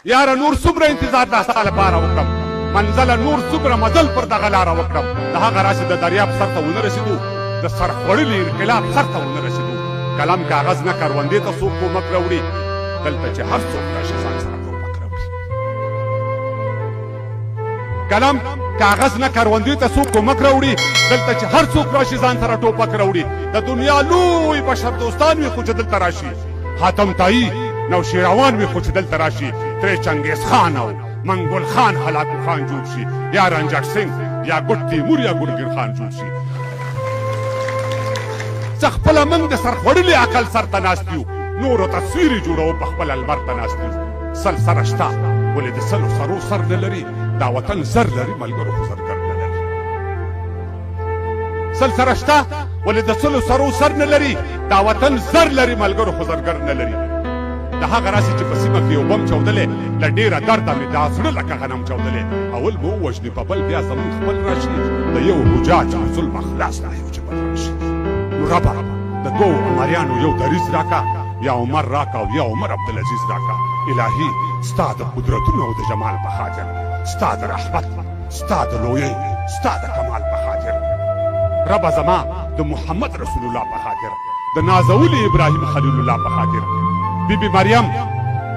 یاره نور څومره انتظار د ستا لپاره وکړم منزله نور څومره مزل پر دغه لاره وکړم د هغه راسې د دریاب سر ته ونه رسېدو د سر خوړلي انقلاب سر ته ونه رسېدو قلم کاغذ نه کروندې ته څوک کومک راوړي دلته چې هر څوک راشي ځان سره ټوپک راوړي قلم کاغذ نه کروندې ته څوک کومک راوړي دلته چې هر څوک راشي ځان سره ټوپک راوړي د دنیا لوی بشر دوستان وي خو چې دلته راشي حاتم طایی نوشیروان وي خو چې دلته راشي ترې چنګیز خان او منګل خان هلاکو خان جوړ شي یا رنجټ سنګ یا ګډ تیمور یا ګلګیر خان جوړ شي څه خپله موږ د سر خوړلي عقل سر ته ناست یو نورو تصویر یې جوړوو په خپله لمر ته ناست یو سل سره شته ولې د سلو سرو سر نه لري دا وطن زر لري ملګرو خو زرګر نه لري سل سره شته ولې د سلو سرو سر نه لري دا وطن زر لري ملګرو خو زرګر نه لري د هغه راسې چې په سیمه کې یو بم چاودلی له ډېره درده مې دا زړه لکه غنم چاودلی اول به ووژنې په بل بیا زمونږ خپل راشي د یو حجاج له ظلمه خلاص نه یو چې بل راشي نو ربه د دوو عمریانو یو دریځ راکه یا عمر راکه او یا عمر عبدالعزیز راکه الهي ستا د قدرتونو او د جمال په خاطر ستا د رحمت ستا د لویۍ ستا د کمال په خاطر ربه زما د محمد رسول الله په خاطر د نازولي ابراهیم خلیل الله په خاطر بیبي مریم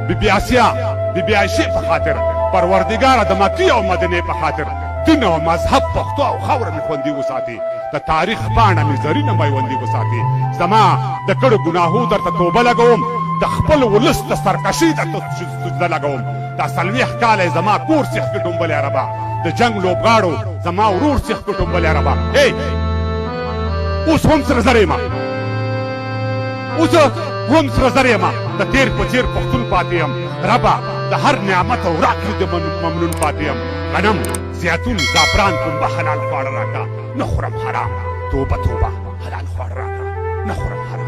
بیبي آسیا بیبي عایشې په خاطر پروردګاره د مکې او مدینې په خاطر دین او مذهب پښتو او خاوره مې خوندي وساتي د تاریخ پاڼه مې زرینه میوندي وساتي زما د کړو ګناهو درته توبه لګوم د خپل ولس د سرکشي درته سجده لګوم دا څلوېښت کاله زما کور سیخ کې ډومبلې ربه د جنګ لوبغاړو زما ورور سیخ کې ډومبلې ربه اوس هم سره زر یم اوس هم سره زر یم د تیر په څېر پښتون پاتې یم ربه د هر نعمت او راکړې د ممنون پاتې یم غنم زیتون زعفران پنبه حلال خواړه راکړه نه خورم حرام توبه توبه حلال خواړه راکړه نه خورم حرام